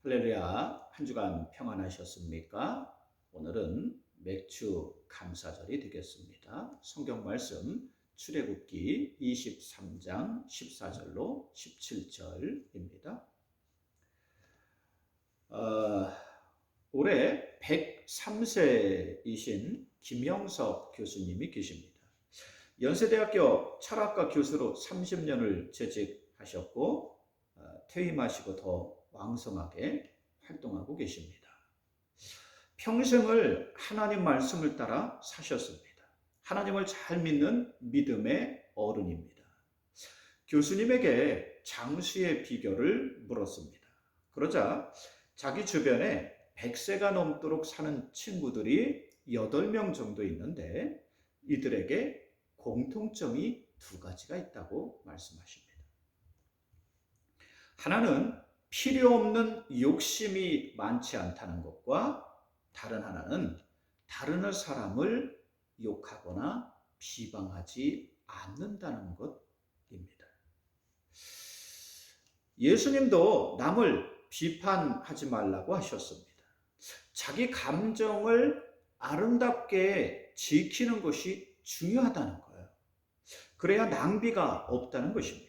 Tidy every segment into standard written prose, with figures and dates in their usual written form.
할렐루야, 한 주간 평안하셨습니까? 오늘은 맥주 감사절이 되겠습니다. 성경 말씀 출애굽기 23장 14절로 17절입니다. 올해 103세이신 김영석 교수님이 계십니다. 연세대학교 철학과 교수로 30년을 재직하셨고 퇴임하시고 더 왕성하게 활동하고 계십니다. 평생을 하나님 말씀을 따라 사셨습니다. 하나님을 잘 믿는 믿음의 어른입니다. 교수님에게 장수의 비결을 물었습니다. 그러자 자기 주변에 100세가 넘도록 사는 친구들이 8명 정도 있는데 이들에게 공통점이 2가지가 있다고 말씀하십니다. 하나는 필요 없는 욕심이 많지 않다는 것과 다른 하나는 다른 사람을 욕하거나 비방하지 않는다는 것입니다. 예수님도 남을 비판하지 말라고 하셨습니다. 자기 감정을 아름답게 지키는 것이 중요하다는 거예요. 그래야 낭비가 없다는 것입니다.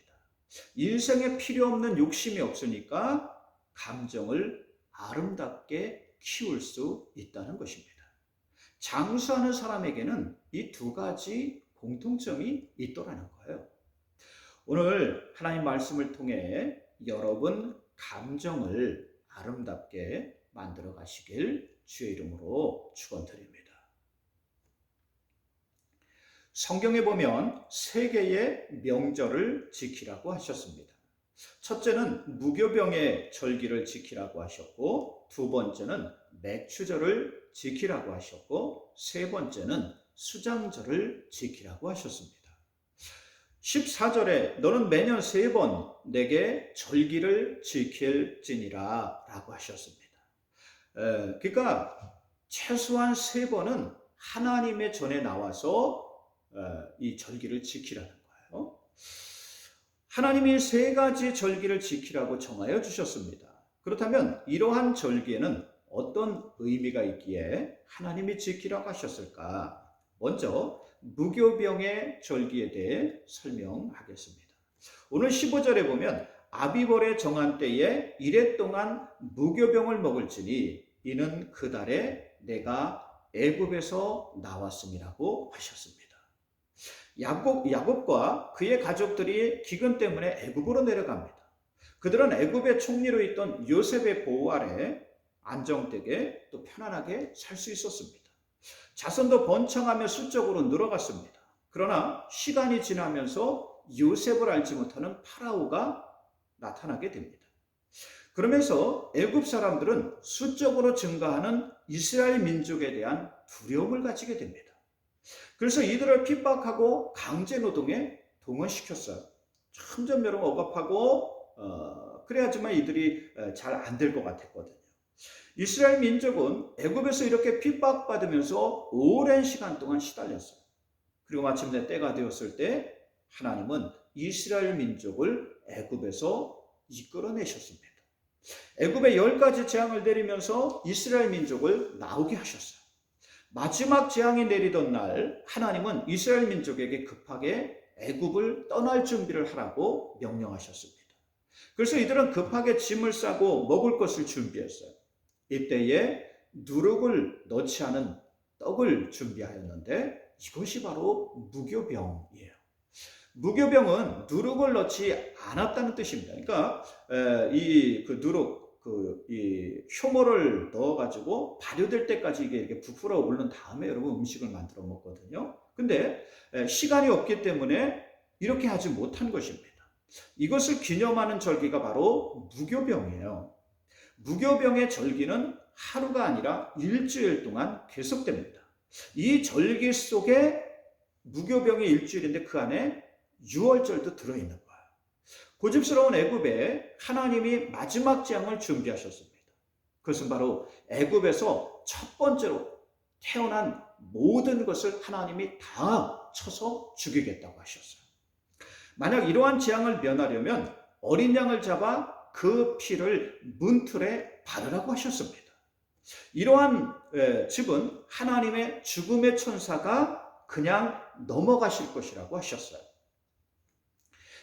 인생에 필요 없는 욕심이 없으니까 감정을 아름답게 키울 수 있다는 것입니다. 장수하는 사람에게는 이 2가지 공통점이 있더라는 거예요. 오늘 하나님 말씀을 통해 여러분 감정을 아름답게 만들어 가시길 주의 이름으로 축원드립니다. 성경에 보면 3개의 명절을 지키라고 하셨습니다. 첫째는 무교병의 절기를 지키라고 하셨고, 2번째는 맥추절을 지키라고 하셨고, 3번째는 수장절을 지키라고 하셨습니다. 14절에 너는 매년 3번 내게 절기를 지킬지니라 라고 하셨습니다. 그러니까 최소한 3번은 하나님의 전에 나와서 이 절기를 지키라는 거예요. 하나님이 3가지 절기를 지키라고 정하여 주셨습니다. 그렇다면 이러한 절기에는 어떤 의미가 있기에 하나님이 지키라고 하셨을까? 먼저 무교병의 절기에 대해 설명하겠습니다. 오늘 15절에 보면 아비벌의 정한 때에 1해 동안 무교병을 먹을지니 이는 그 달에 내가 애굽에서 나왔음이라고 하셨습니다. 야곱과 그의 가족들이 기근 때문에 애굽으로 내려갑니다. 그들은 애굽의 총리로 있던 요셉의 보호 아래 안정되게 또 편안하게 살 수 있었습니다. 자손도 번창하며 수적으로 늘어갔습니다. 그러나 시간이 지나면서 요셉을 알지 못하는 파라오가 나타나게 됩니다. 그러면서 애굽 사람들은 수적으로 증가하는 이스라엘 민족에 대한 두려움을 가지게 됩니다. 그래서 이들을 핍박하고 강제노동에 동원시켰어요. 점점 여러분 억압하고 그래야지만 이들이 잘 안 될 것 같았거든요. 이스라엘 민족은 애굽에서 이렇게 핍박받으면서 오랜 시간 동안 시달렸어요. 그리고 마침내 때가 되었을 때 하나님은 이스라엘 민족을 애굽에서 이끌어내셨습니다. 애굽에 10가지 재앙을 내리면서 이스라엘 민족을 나오게 하셨어요. 마지막 재앙이 내리던 날 하나님은 이스라엘 민족에게 급하게 애굽을 떠날 준비를 하라고 명령하셨습니다. 그래서 이들은 급하게 짐을 싸고 먹을 것을 준비했어요. 이때에 누룩을 넣지 않은 떡을 준비하였는데 이것이 바로 무교병이에요. 무교병은 누룩을 넣지 않았다는 뜻입니다. 그러니까 누룩 이 효모를 넣어가지고 발효될 때까지 이게 이렇게 부풀어 오른 다음에 여러분 음식을 만들어 먹거든요. 근데 시간이 없기 때문에 이렇게 하지 못한 것입니다. 이것을 기념하는 절기가 바로 무교병이에요. 무교병의 절기는 하루가 아니라 일주일 동안 계속됩니다. 이 절기 속에 무교병이 일주일인데 그 안에 유월절도 들어있는 거예요. 고집스러운 애굽에 하나님이 마지막 재앙을 준비하셨습니다. 그것은 바로 애굽에서 첫 번째로 태어난 모든 것을 하나님이 다 쳐서 죽이겠다고 하셨어요. 만약 이러한 재앙을 면하려면 어린 양을 잡아 그 피를 문틀에 바르라고 하셨습니다. 이러한 집은 하나님의 죽음의 천사가 그냥 넘어가실 것이라고 하셨어요.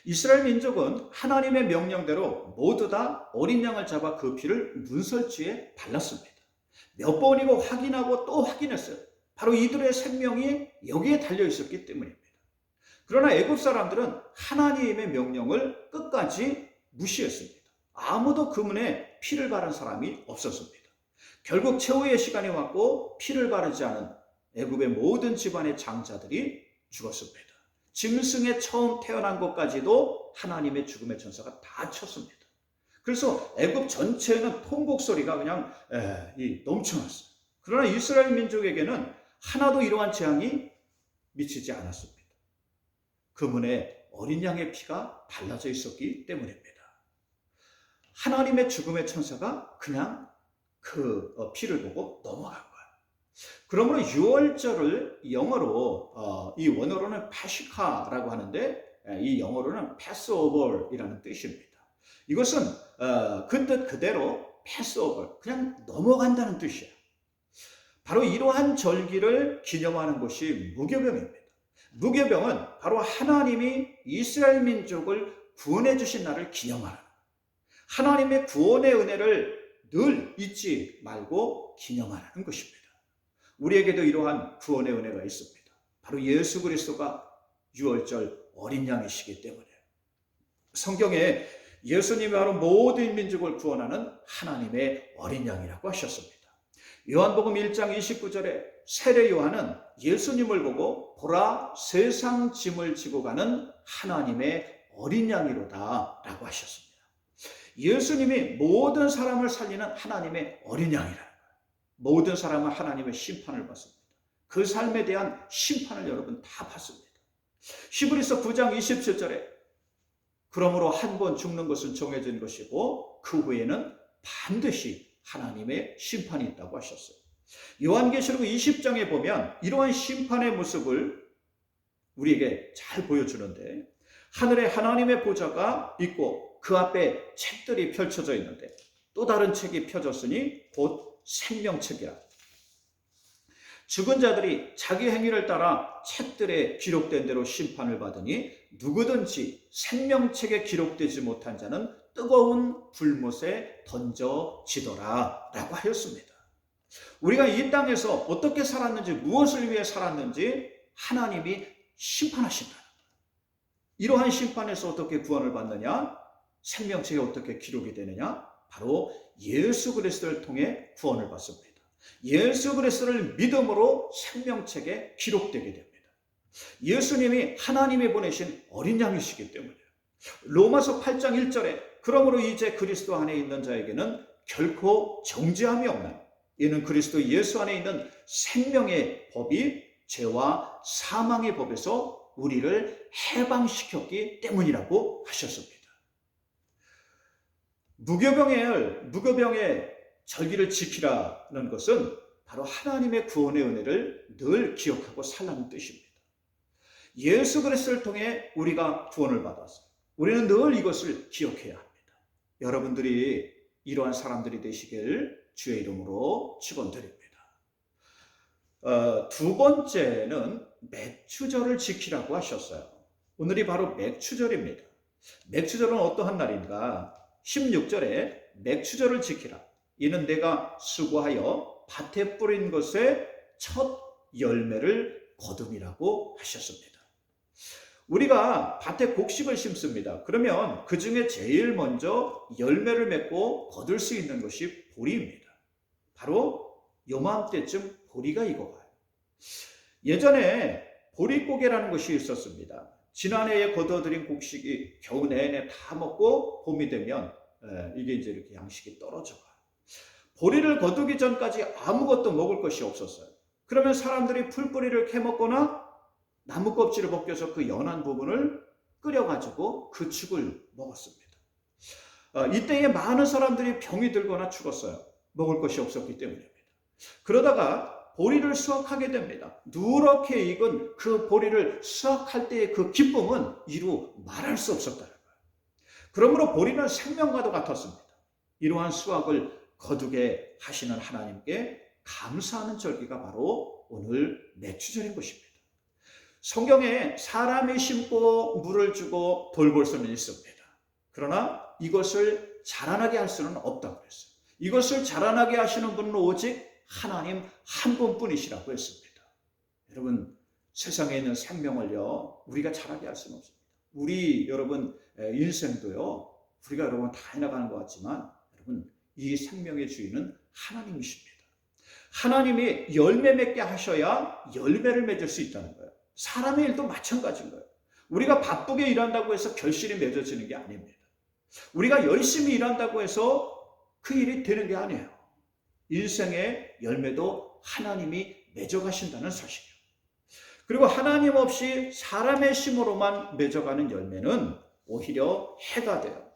이스라엘 민족은 하나님의 명령대로 모두 다 어린 양을 잡아 그 피를 문설주에 발랐습니다. 몇 번이고 확인하고 또 확인했어요. 바로 이들의 생명이 여기에 달려 있었기 때문입니다. 그러나 애굽 사람들은 하나님의 명령을 끝까지 무시했습니다. 아무도 그 문에 피를 바른 사람이 없었습니다. 결국 최후의 시간이 왔고 피를 바르지 않은 애굽의 모든 집안의 장자들이 죽었습니다. 짐승에 처음 태어난 것까지도 하나님의 죽음의 천사가 다 쳤습니다. 그래서 애굽 전체에는 통곡 소리가 그냥 넘쳐났어요. 그러나 이스라엘 민족에게는 하나도 이러한 재앙이 미치지 않았습니다. 그 문에 어린 양의 피가 발라져 있었기 때문입니다. 하나님의 죽음의 천사가 그냥 그 피를 보고 넘어간 거예요. 그러므로 6월절을 영어로 이 원어로는 파시카라고 하는데 이 영어로는 패스오버이라는 뜻입니다. 이것은 그 뜻 그대로 패스오버, 그냥 넘어간다는 뜻이에요. 바로 이러한 절기를 기념하는 것이 무교병입니다. 무교병은 바로 하나님이 이스라엘 민족을 구원해 주신 날을 기념하는, 하나님의 구원의 은혜를 늘 잊지 말고 기념하는 것입니다. 우리에게도 이러한 구원의 은혜가 있습니다. 바로 예수 그리스도가 6월절 어린 양이시기 때문에 성경에 예수님이 바로 모든 민족을 구원하는 하나님의 어린 양이라고 하셨습니다. 요한복음 1장 29절에 세례 요한은 예수님을 보고 보라 세상 짐을 지고 가는 하나님의 어린 양이로다 라고 하셨습니다. 예수님이 모든 사람을 살리는 하나님의 어린 양이라는 거예요. 모든 사람은 하나님의 심판을 받습니다. 그 삶에 대한 심판을 여러분 다 받습니다. 히브리서 9장 27절에 그러므로 한 번 죽는 것은 정해진 것이고 그 후에는 반드시 하나님의 심판이 있다고 하셨어요. 요한계시록 20장에 보면 이러한 심판의 모습을 우리에게 잘 보여주는데, 하늘에 하나님의 보좌가 있고 그 앞에 책들이 펼쳐져 있는데 또 다른 책이 펴졌으니 곧 생명책이라. 죽은 자들이 자기 행위를 따라 책들에 기록된 대로 심판을 받으니 누구든지 생명책에 기록되지 못한 자는 뜨거운 불못에 던져지더라 라고 하였습니다. 우리가 이 땅에서 어떻게 살았는지, 무엇을 위해 살았는지 하나님이 심판하신다. 이러한 심판에서 어떻게 구원을 받느냐? 생명책에 어떻게 기록이 되느냐? 바로 예수 그리스도를 통해 구원을 받습니다. 예수 그리스도를 믿음으로 생명책에 기록되게 됩니다. 예수님이 하나님이 보내신 어린 양이시기 때문이에요. 로마서 8장 1절에 그러므로 이제 그리스도 안에 있는 자에게는 결코 정죄함이 없나니 이는 그리스도 예수 안에 있는 생명의 법이 죄와 사망의 법에서 우리를 해방시켰기 때문이라고 하셨습니다. 무교병의 절기를 지키라는 것은 바로 하나님의 구원의 은혜를 늘 기억하고 살라는 뜻입니다. 예수 그리스도를 통해 우리가 구원을 받았어요. 우리는 늘 이것을 기억해야 합니다. 여러분들이 이러한 사람들이 되시길 주의 이름으로 축원드립니다. 두 번째는 맥추절을 지키라고 하셨어요. 오늘이 바로 맥추절입니다. 맥추절은 어떠한 날인가? 16절에 맥추절을 지키라. 이는 내가 수고하여 밭에 뿌린 것의 첫 열매를 거둠이라고 하셨습니다. 우리가 밭에 곡식을 심습니다. 그러면 그 중에 제일 먼저 열매를 맺고 거둘 수 있는 것이 보리입니다. 바로 요맘때쯤 보리가 익어가요. 예전에 보리고개라는 것이 있었습니다. 지난해에 거둬들인 곡식이 겨우 내내 다 먹고 봄이 되면 이게 이제 이렇게 양식이 떨어져가요. 보리를 거두기 전까지 아무것도 먹을 것이 없었어요. 그러면 사람들이 풀뿌리를 캐먹거나 나무 껍질을 벗겨서 그 연한 부분을 끓여가지고 그 죽을 먹었습니다. 이때에 많은 사람들이 병이 들거나 죽었어요. 먹을 것이 없었기 때문입니다. 그러다가 보리를 수확하게 됩니다. 누렇게 익은 그 보리를 수확할 때의 그 기쁨은 이루 말할 수 없었다는 거예요. 그러므로 보리는 생명과도 같았습니다. 이러한 수확을 거두게 하시는 하나님께 감사하는 절기가 바로 오늘 매추절인 것입니다. 성경에 사람이 심고 물을 주고 돌볼 수는 있습니다. 그러나 이것을 자라나게 할 수는 없다고 했어요. 이것을 자라나게 하시는 분은 오직 하나님 한 분뿐이시라고 했습니다. 여러분, 세상에 있는 생명을요, 우리가 자라게 할 수는 없습니다. 우리 여러분 인생도요, 우리가 여러분 다 해나가는 것 같지만 여러분, 이 생명의 주인은 하나님이십니다. 하나님이 열매 맺게 하셔야 열매를 맺을 수 있다는 거예요. 사람의 일도 마찬가지인 거예요. 우리가 바쁘게 일한다고 해서 결실이 맺어지는 게 아닙니다. 우리가 열심히 일한다고 해서 그 일이 되는 게 아니에요. 인생의 열매도 하나님이 맺어가신다는 사실이에요. 그리고 하나님 없이 사람의 심으로만 맺어가는 열매는 오히려 해가 돼요.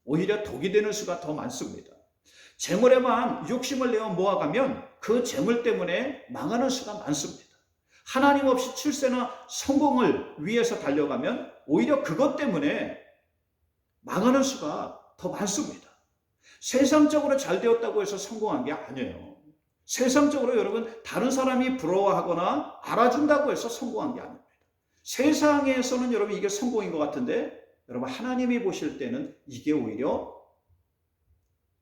오히려 독이 되는 수가 더 많습니다. 재물에만 욕심을 내어 모아가면 그 재물 때문에 망하는 수가 많습니다. 하나님 없이 출세나 성공을 위해서 달려가면 오히려 그것 때문에 망하는 수가 더 많습니다. 세상적으로 잘 되었다고 해서 성공한 게 아니에요. 세상적으로 여러분 다른 사람이 부러워하거나 알아준다고 해서 성공한 게 아닙니다. 세상에서는 여러분 이게 성공인 것 같은데 여러분 하나님이 보실 때는 이게 오히려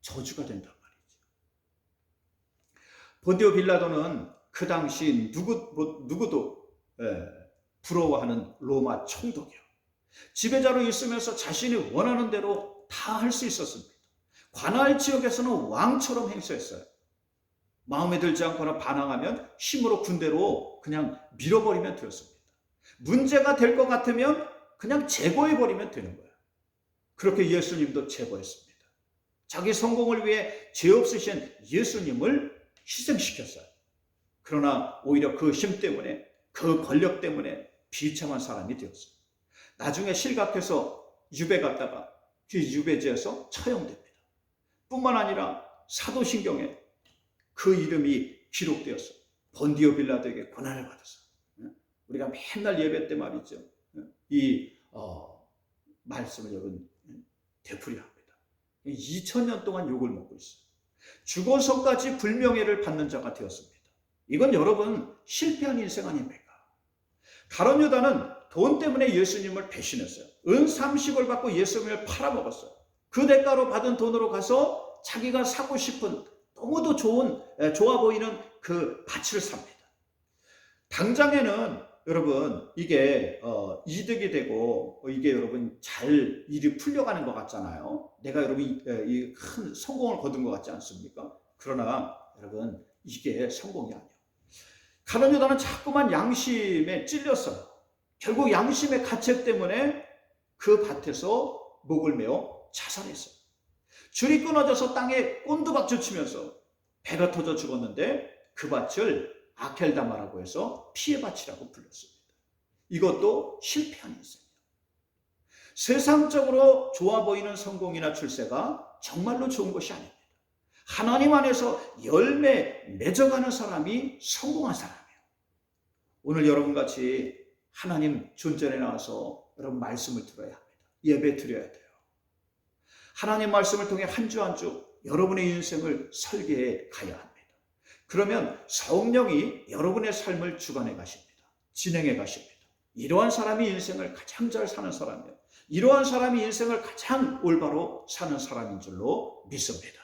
저주가 된단 말이죠. 본디오 빌라도는 그 당시 누구도 부러워하는 로마 총독이요. 지배자로 있으면서 자신이 원하는 대로 다 할 수 있었습니다. 관할 지역에서는 왕처럼 행세했어요. 마음에 들지 않거나 반항하면 힘으로 군대로 그냥 밀어버리면 되었습니다. 문제가 될 것 같으면 그냥 제거해버리면 되는 거예요. 그렇게 예수님도 제거했습니다. 자기 성공을 위해 죄 없으신 예수님을 희생시켰어요. 그러나 오히려 그 힘 때문에, 그 권력 때문에 비참한 사람이 되었어요. 나중에 실각해서 유배 갔다가 그 유배지에서 처형됩니다. 뿐만 아니라 사도신경에 그 이름이 기록되었어요. 본디오 빌라도에게 고난을 받았어요. 우리가 맨날 예배 때 말이죠. 이 말씀을 여러분 되풀이합니다. 2000년 동안 욕을 먹고 있어요. 죽어서까지 불명예를 받는 자가 되었습니다. 이건 여러분 실패한 인생 아닙니까? 가룟 유다는 돈 때문에 예수님을 배신했어요. 은 30을 받고 예수님을 팔아먹었어요. 그 대가로 받은 돈으로 가서 자기가 사고 싶은 너무도 좋아 보이는 그 밭을 삽니다. 당장에는 여러분 이게 이득이 되고 이게 여러분 잘 일이 풀려가는 것 같잖아요. 내가 여러분 이 큰 성공을 거둔 것 같지 않습니까? 그러나 여러분 이게 성공이 아니에요. 가룟 유다는 자꾸만 양심에 찔렸어요. 결국 양심의 가책 때문에 그 밭에서 목을 메어 자살했어요. 줄이 끊어져서 땅에 꼰두박질 치면서 배가 터져 죽었는데 그 밭을 아켈다마라고 해서 피해밭이라고 불렀습니다. 이것도 실패한 인생이에요. 세상적으로 좋아 보이는 성공이나 출세가 정말로 좋은 것이 아닙니다. 하나님 안에서 열매 맺어가는 사람이 성공한 사람이에요. 오늘 여러분같이 하나님 존전에 나와서 여러분 말씀을 들어야 합니다. 예배 드려야 돼요. 하나님 말씀을 통해 한 주 한 주 여러분의 인생을 설계해 가야 합니다. 그러면 성령이 여러분의 삶을 주관해 가십니다. 진행해 가십니다. 이러한 사람이 인생을 가장 잘 사는 사람이에요. 이러한 사람이 인생을 가장 올바로 사는 사람인 줄로 믿습니다.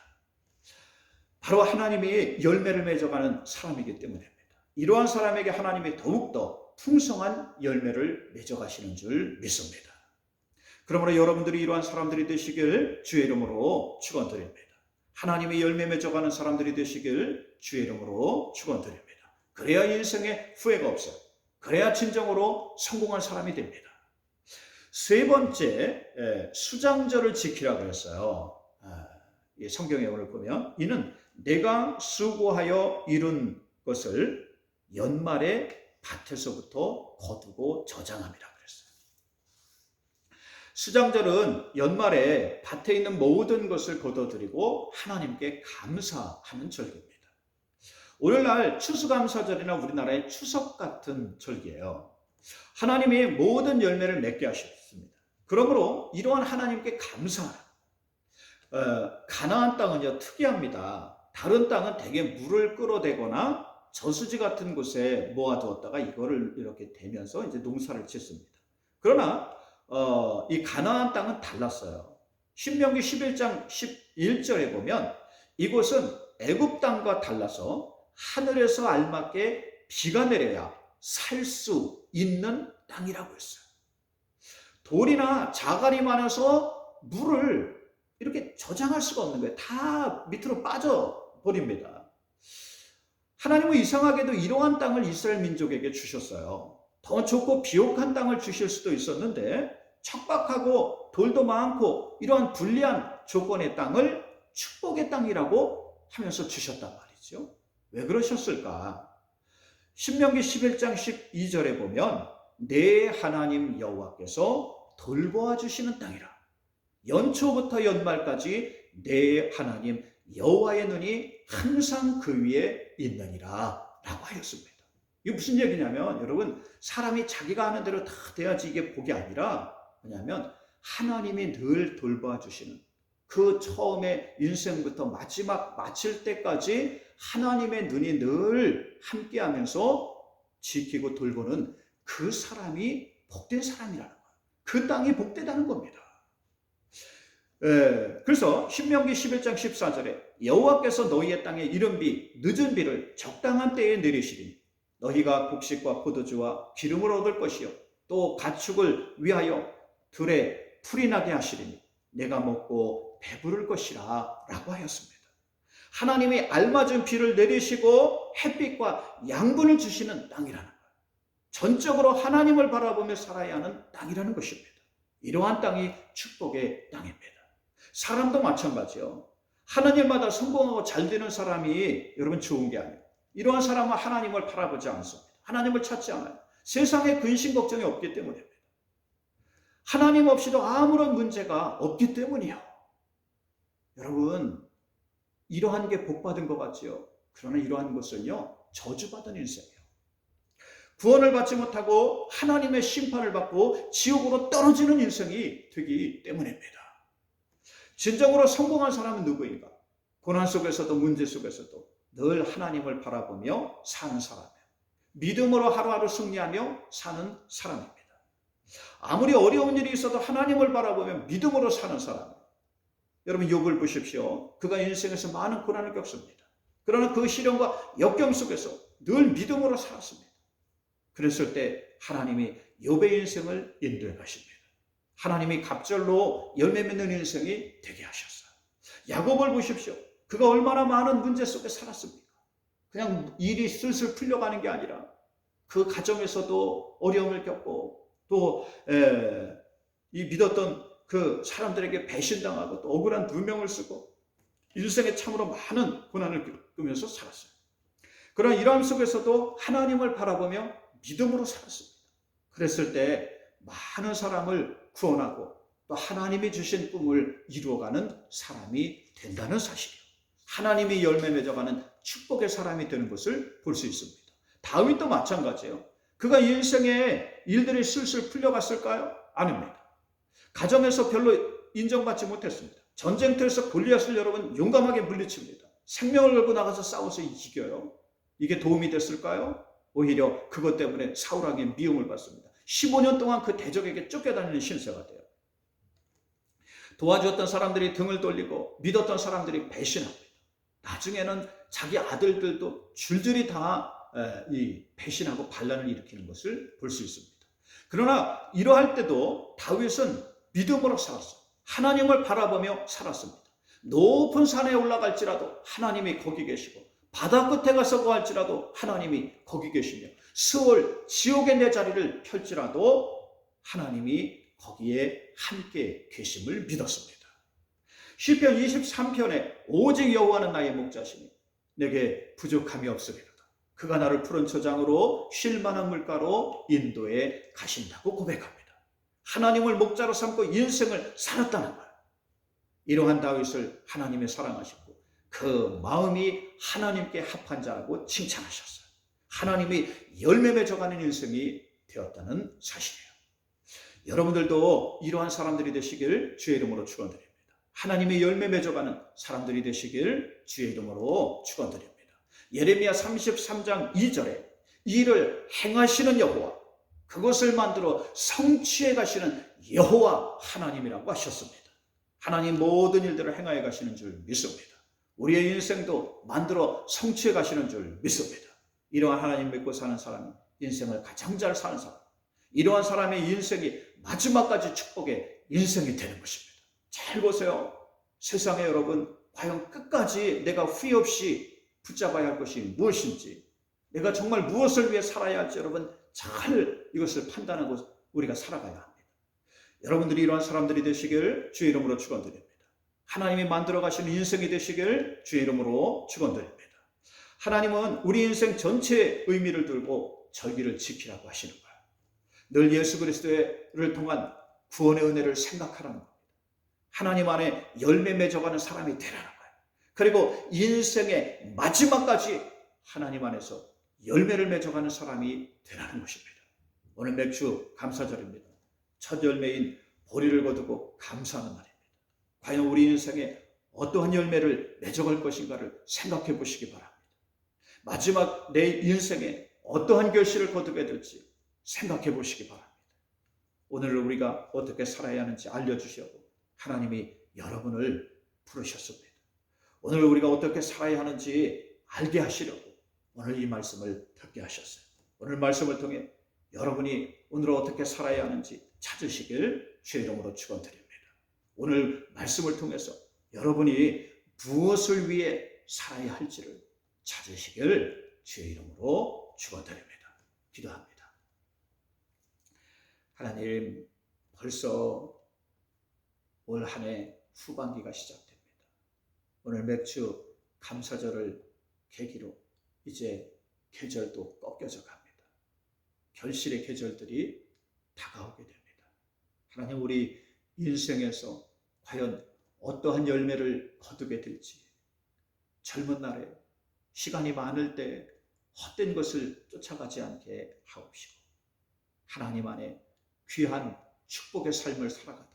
바로 하나님이 열매를 맺어가는 사람이기 때문입니다. 이러한 사람에게 하나님이 더욱더 풍성한 열매를 맺어가시는 줄 믿습니다. 그러므로 여러분들이 이러한 사람들이 되시길 주의 이름으로 축원드립니다. 하나님의 열매 맺어가는 사람들이 되시길 주의 이름으로 축원드립니다. 그래야 인생에 후회가 없어요. 그래야 진정으로 성공한 사람이 됩니다. 세 번째, 수장절을 지키라고 했어요. 성경에 오늘 보면 이는 내가 수고하여 이룬 것을 연말에 밭에서부터 거두고 저장함이라 그랬어요. 수장절은 연말에 밭에 있는 모든 것을 거둬들이고 하나님께 감사하는 절기입니다. 오늘날 추수감사절이나 우리나라의 추석 같은 절기예요. 하나님이 모든 열매를 맺게 하셨습니다. 그러므로 이러한 하나님께 감사하라. 가나안 땅은요 특이합니다. 다른 땅은 대개 물을 끌어대거나 저수지 같은 곳에 모아두었다가 이거를 이렇게 대면서 이제 농사를 짓습니다. 그러나 이 가나안 땅은 달랐어요. 신명기 11장 11절에 보면 이곳은 애굽 땅과 달라서 하늘에서 알맞게 비가 내려야 살 수 있는 땅이라고 했어요. 돌이나 자갈이 많아서 물을 이렇게 저장할 수가 없는 거예요. 다 밑으로 빠져버립니다. 하나님은 이상하게도 이러한 땅을 이스라엘 민족에게 주셨어요. 더 좋고 비옥한 땅을 주실 수도 있었는데 척박하고 돌도 많고 이러한 불리한 조건의 땅을 축복의 땅이라고 하면서 주셨단 말이죠. 왜 그러셨을까? 신명기 11장 12절에 보면 내 하나님 여호와께서 돌보아 주시는 땅이라. 연초부터 연말까지 내 하나님 여호와의 눈이 항상 그 위에 있느니라 라고 하였습니다. 이게 무슨 얘기냐면 여러분 사람이 자기가 하는 대로 다 돼야지 이게 복이 아니라 뭐냐면 하나님이 늘 돌봐 주시는 그 처음에 인생부터 마지막 마칠 때까지 하나님의 눈이 늘 함께하면서 지키고 돌보는 그 사람이 복된 사람이라는 거예요. 그 땅이 복되다는 겁니다. 그래서 신명기 11장 14절에 여호와께서 너희의 땅에 이른 비 늦은 비를 적당한 때에 내리시리니 너희가 곡식과 포도주와 기름을 얻을 것이요 또 가축을 위하여 들에 풀이 나게 하시리니 내가 먹고 배부를 것이라 라고 하였습니다. 하나님이 알맞은 비를 내리시고 햇빛과 양분을 주시는 땅이라는 거예요. 전적으로 하나님을 바라보며 살아야 하는 땅이라는 것입니다. 이러한 땅이 축복의 땅입니다. 사람도 마찬가지요. 하나님마다 성공하고 잘 되는 사람이 여러분 좋은 게 아니에요. 이러한 사람은 하나님을 바라보지 않습니다. 하나님을 찾지 않아요. 세상에 근심 걱정이 없기 때문입니다. 하나님 없이도 아무런 문제가 없기 때문이요. 여러분 이러한 게 복받은 것 같지요. 그러나 이러한 것은요 저주받은 인생이에요. 구원을 받지 못하고 하나님의 심판을 받고 지옥으로 떨어지는 인생이 되기 때문입니다. 진정으로 성공한 사람은 누구인가? 고난 속에서도 문제 속에서도 늘 하나님을 바라보며 사는 사람이에요. 믿음으로 하루하루 승리하며 사는 사람입니다. 아무리 어려운 일이 있어도 하나님을 바라보며 믿음으로 사는 사람. 여러분 욥을 보십시오. 그가 인생에서 많은 고난을 겪습니다. 그러나 그 시련과 역경 속에서 늘 믿음으로 살았습니다. 그랬을 때 하나님이 욥의 인생을 인도해 가십니다. 하나님이 갑절로 열매 맺는 인생이 되게 하셨어요. 야곱을 보십시오. 그가 얼마나 많은 문제 속에 살았습니까? 그냥 일이 슬슬 풀려가는 게 아니라 그 가정에서도 어려움을 겪고 또 이 믿었던 그 사람들에게 배신당하고 또 억울한 누명을 쓰고 인생에 참으로 많은 고난을 겪으면서 살았어요. 그러나 이러한 속에서도 하나님을 바라보며 믿음으로 살았습니다. 그랬을 때 많은 사람을 구원하고 또 하나님이 주신 꿈을 이루어가는 사람이 된다는 사실이에요. 하나님이 열매 맺어가는 축복의 사람이 되는 것을 볼 수 있습니다. 다윗도 마찬가지예요. 그가 인생에 일들이 슬슬 풀려갔을까요? 아닙니다. 가정에서 별로 인정받지 못했습니다. 전쟁터에서 골리앗을 여러분 용감하게 물리칩니다. 생명을 걸고 나가서 싸워서 이겨요. 이게 도움이 됐을까요? 오히려 그것 때문에 사울에게 미움을 받습니다. 15년 동안 그 대적에게 쫓겨다니는 신세가 돼요. 도와주었던 사람들이 등을 돌리고 믿었던 사람들이 배신합니다. 나중에는 자기 아들들도 줄줄이 다 배신하고 반란을 일으키는 것을 볼 수 있습니다. 그러나 이러할 때도 다윗은 믿음으로 살았어요. 하나님을 바라보며 살았습니다. 높은 산에 올라갈지라도 하나님이 거기 계시고 바다 끝에 가서 거할지라도 하나님이 거기 계시며 스올 지옥의 내 자리를 펼지라도 하나님이 거기에 함께 계심을 믿었습니다. 시편 23편에 오직 여호와는 나의 목자시니 내게 부족함이 없으리로다. 그가 나를 푸른 초장으로 쉴 만한 물가로 인도해 가신다고 고백합니다. 하나님을 목자로 삼고 인생을 살았다는 거예요. 이러한 다윗을 하나님이 사랑하셨고 그 마음이 하나님께 합한 자라고 칭찬하셨어요. 하나님이 열매 맺어가는 인생이 되었다는 사실이에요. 여러분들도 이러한 사람들이 되시길 주의 이름으로 축원드립니다. 하나님의 열매 맺어가는 사람들이 되시길 주의 이름으로 축원드립니다. 예레미야 33장 2절에 이 일을 행하시는 여호와, 그것을 만들어 성취해 가시는 여호와 하나님이라고 하셨습니다. 하나님 모든 일들을 행하여 가시는 줄 믿습니다. 우리의 인생도 만들어 성취해 가시는 줄 믿습니다. 이러한 하나님 믿고 사는 사람이 인생을 가장 잘 사는 사람, 이러한 사람의 인생이 마지막까지 축복의 인생이 되는 것입니다. 잘 보세요. 세상에 여러분, 과연 끝까지 내가 후회 없이 붙잡아야 할 것이 무엇인지, 내가 정말 무엇을 위해 살아야 할지 여러분 잘 이것을 판단하고 우리가 살아가야 합니다. 여러분들이 이러한 사람들이 되시길 주의 이름으로 축원드립니다. 하나님이 만들어 가시는 인생이 되시길 주의 이름으로 축원드립니다. 하나님은 우리 인생 전체의 의미를 들고 절기를 지키라고 하시는 거예요. 늘 예수 그리스도를 통한 구원의 은혜를 생각하라는 겁니다. 하나님 안에 열매 맺어가는 사람이 되라는 거예요. 그리고 인생의 마지막까지 하나님 안에서 열매를 맺어가는 사람이 되라는 것입니다. 오늘 맥주 감사절입니다. 첫 열매인 보리를 거두고 감사하는 날입니다. 과연 우리 인생에 어떠한 열매를 맺어갈 것인가를 생각해 보시기 바랍니다. 마지막 내 인생에 어떠한 결실을 거두게 될지 생각해 보시기 바랍니다. 오늘 우리가 어떻게 살아야 하는지 알려주시려고 하나님이 여러분을 부르셨습니다. 오늘 우리가 어떻게 살아야 하는지 알게 하시려고 오늘 이 말씀을 듣게 하셨어요. 오늘 말씀을 통해 여러분이 오늘 어떻게 살아야 하는지 찾으시길 주의 이름으로 축원드립니다. 오늘 말씀을 통해서 여러분이 무엇을 위해 살아야 할지를 찾으시길 주의 이름으로 축원드립니다. 기도합니다. 하나님, 벌써 올 한 해 후반기가 시작됩니다. 오늘 맥주 감사절을 계기로 이제 계절도 꺾여져 갑니다. 결실의 계절들이 다가오게 됩니다. 하나님, 우리 인생에서 과연 어떠한 열매를 거두게 될지, 젊은 날에 시간이 많을 때 헛된 것을 쫓아가지 않게 하옵시고, 하나님 안에 귀한 축복의 삶을 살아가도록,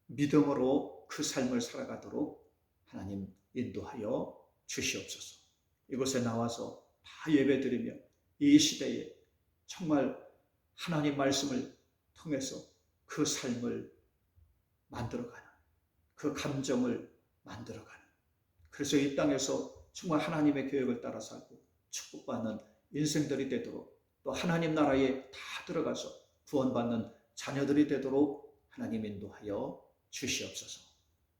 믿음으로 그 삶을 살아가도록 하나님 인도하여 주시옵소서. 이곳에 나와서 다 예배드리며 이 시대에 정말 하나님 말씀을 통해서 그 삶을 만들어가는, 그 감정을 만들어가는, 그래서 이 땅에서 정말 하나님의 계획을 따라 살고 축복받는 인생들이 되도록, 또 하나님 나라에 다 들어가서 구원받는 자녀들이 되도록 하나님 인도하여 주시옵소서.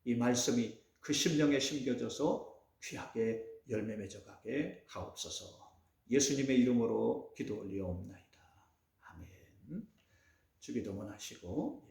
이 말씀이 그 심령에 심겨져서 귀하게 열매 맺어가게 하옵소서. 예수님의 이름으로 기도 올리옵나이다. 아멘. 주기도문 하시고